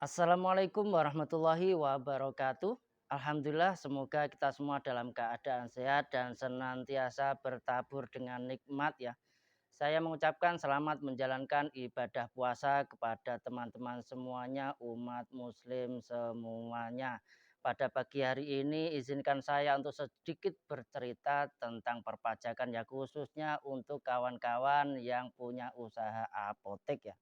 Assalamualaikum warahmatullahi wabarakatuh. Alhamdulillah, semoga kita semua dalam keadaan sehat dan senantiasa bertabur dengan nikmat ya. Saya mengucapkan selamat menjalankan ibadah puasa kepada teman-teman semuanya, umat muslim semuanya. Pada pagi hari ini izinkan saya untuk sedikit bercerita tentang perpajakan ya, khususnya untuk kawan-kawan yang punya usaha apotek ya.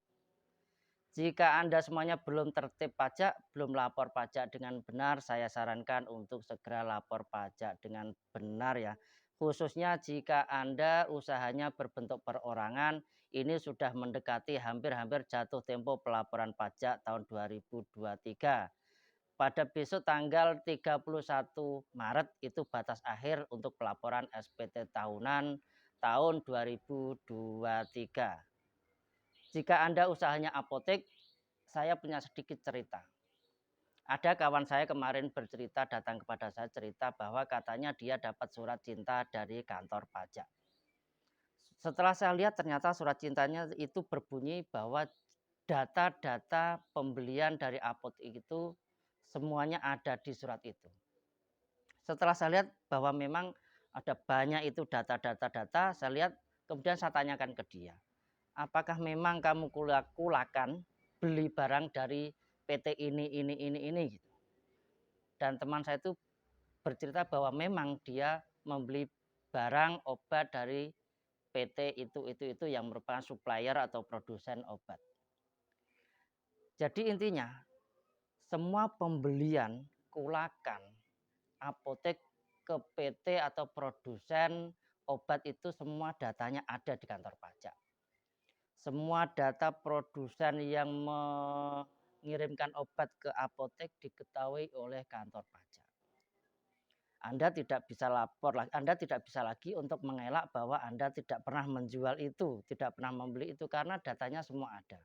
Jika Anda semuanya belum tertib pajak, belum lapor pajak dengan benar, saya sarankan untuk segera lapor pajak dengan benar ya. Khususnya jika Anda usahanya berbentuk perorangan, ini sudah mendekati hampir-hampir jatuh tempo pelaporan pajak tahun 2023. Pada besok tanggal 31 Maret itu batas akhir untuk pelaporan SPT tahunan tahun 2023. Jika Anda usahanya apotek, saya punya sedikit cerita. Ada kawan saya kemarin bercerita, datang kepada saya cerita bahwa katanya dia dapat surat cinta dari kantor pajak. Setelah saya lihat ternyata surat cintanya itu berbunyi bahwa data-data pembelian dari apotek itu semuanya ada di surat itu. Setelah saya lihat bahwa memang ada banyak itu data-data, saya lihat kemudian saya tanyakan ke dia. Apakah memang kamu kulakan beli barang dari PT ini gitu. Dan teman saya itu bercerita bahwa memang dia membeli barang obat dari PT itu yang merupakan supplier atau produsen obat. Jadi intinya semua pembelian kulakan apotek ke PT atau produsen obat itu semua datanya ada di kantor pajak. Semua data produsen yang mengirimkan obat ke apotek diketahui oleh kantor pajak. Anda tidak bisa Anda tidak bisa lagi untuk mengelak bahwa Anda tidak pernah menjual itu, tidak pernah membeli itu karena datanya semua ada.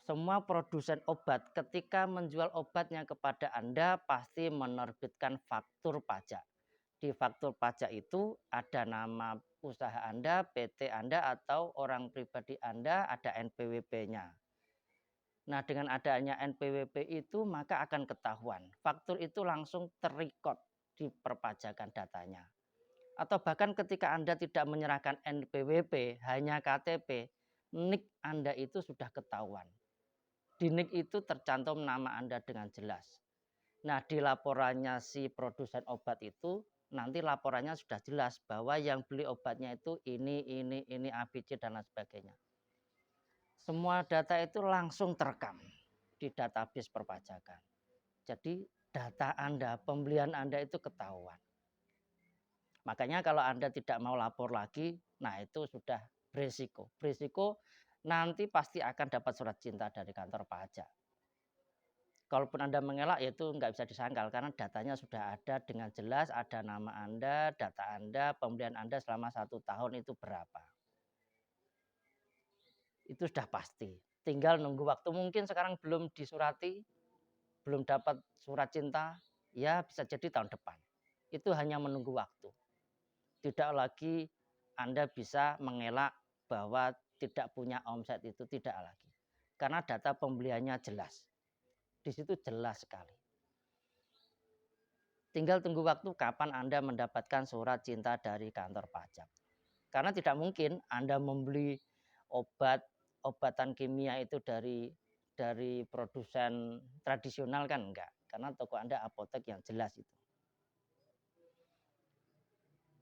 Semua produsen obat ketika menjual obatnya kepada Anda pasti menerbitkan faktur pajak. Di faktur pajak itu ada nama usaha Anda, PT Anda atau orang pribadi Anda, ada NPWP-nya. Nah, dengan adanya NPWP itu maka akan ketahuan. Faktur itu langsung terrecord di perpajakan datanya. Atau bahkan ketika Anda tidak menyerahkan NPWP, hanya KTP, NIK Anda itu sudah ketahuan. Di NIK itu tercantum nama Anda dengan jelas. Nah, di laporannya si produsen obat itu nanti laporannya sudah jelas bahwa yang beli obatnya itu ini ABC dan lain sebagainya. Semua data itu langsung terekam di database perpajakan. Jadi data Anda, pembelian Anda itu ketahuan. Makanya kalau Anda tidak mau lapor lagi, nah itu sudah berisiko. Berisiko nanti pasti akan dapat surat cinta dari kantor pajak. Kalaupun Anda mengelak ya itu nggak bisa disangkal karena datanya sudah ada dengan jelas, ada nama Anda, data Anda, pembelian Anda selama 1 tahun itu berapa. Itu sudah pasti. Tinggal nunggu waktu, mungkin sekarang belum disurati, belum dapat surat cinta, ya bisa jadi tahun depan. Itu hanya menunggu waktu. Tidak lagi Anda bisa mengelak bahwa tidak punya omset itu, tidak lagi. Karena data pembeliannya jelas. Di situ jelas sekali. Tinggal tunggu waktu kapan Anda mendapatkan surat cinta dari kantor pajak. Karena tidak mungkin Anda membeli obatan kimia itu dari produsen tradisional kan enggak. Karena toko Anda apotek yang jelas itu.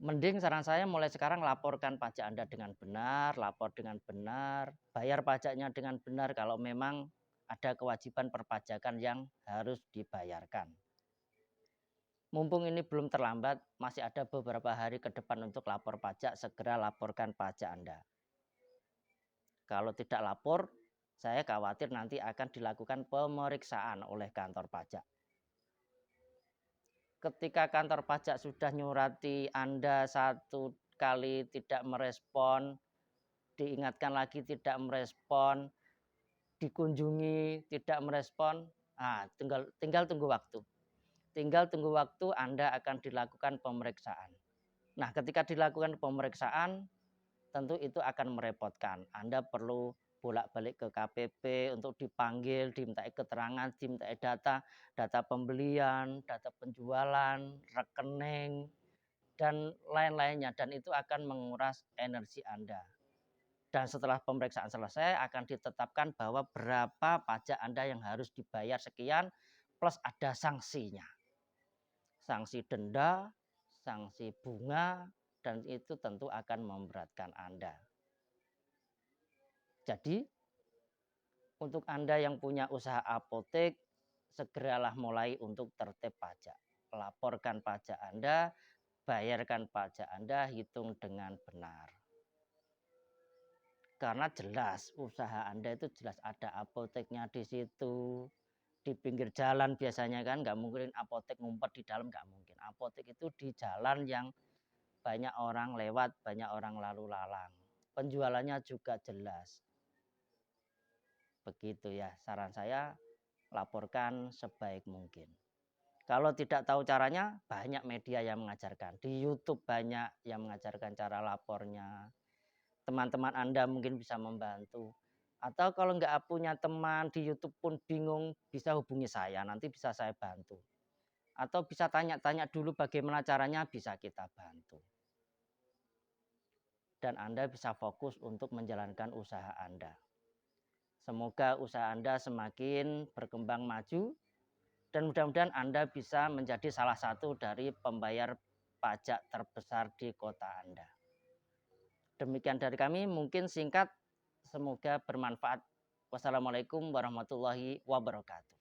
Mending saran saya mulai sekarang laporkan pajak Anda dengan benar, lapor dengan benar, bayar pajaknya dengan benar kalau memang ada kewajiban perpajakan yang harus dibayarkan. Mumpung ini belum terlambat, masih ada beberapa hari ke depan untuk lapor pajak, segera laporkan pajak Anda. Kalau tidak lapor, saya khawatir nanti akan dilakukan pemeriksaan oleh kantor pajak. Ketika kantor pajak sudah nyurati Anda 1 kali tidak merespon, diingatkan lagi tidak merespon, dikunjungi tidak merespon, nah, tinggal tunggu waktu. Tinggal tunggu waktu Anda akan dilakukan pemeriksaan. Nah, ketika dilakukan pemeriksaan, tentu itu akan merepotkan. Anda perlu bolak-balik ke KPP untuk dipanggil, dimintai keterangan, dimintai data pembelian, data penjualan, rekening, dan lain-lainnya. Dan itu akan menguras energi Anda. Dan setelah pemeriksaan selesai akan ditetapkan bahwa berapa pajak Anda yang harus dibayar sekian, plus ada sanksinya. Sanksi denda, sanksi bunga, dan itu tentu akan memberatkan Anda. Jadi, untuk Anda yang punya usaha apotek, segeralah mulai untuk tertib pajak. Laporkan pajak Anda, bayarkan pajak Anda, hitung dengan benar. Karena jelas usaha Anda itu jelas ada apoteknya di situ. Di pinggir jalan biasanya kan nggak mungkin apotek ngumpet di dalam, nggak mungkin. Apotek itu di jalan yang banyak orang lewat, banyak orang lalu lalang. Penjualannya juga jelas. Begitu ya, saran saya laporkan sebaik mungkin. Kalau tidak tahu caranya, banyak media yang mengajarkan. Di YouTube banyak yang mengajarkan cara lapornya. Teman-teman Anda mungkin bisa membantu. Atau kalau nggak punya teman di YouTube pun bingung, bisa hubungi saya, nanti bisa saya bantu. Atau bisa tanya-tanya dulu bagaimana caranya, bisa kita bantu. Dan Anda bisa fokus untuk menjalankan usaha Anda. Semoga usaha Anda semakin berkembang maju, dan mudah-mudahan Anda bisa menjadi salah satu dari pembayar pajak terbesar di kota Anda. Demikian dari kami, mungkin singkat, semoga bermanfaat. Wassalamualaikum warahmatullahi wabarakatuh.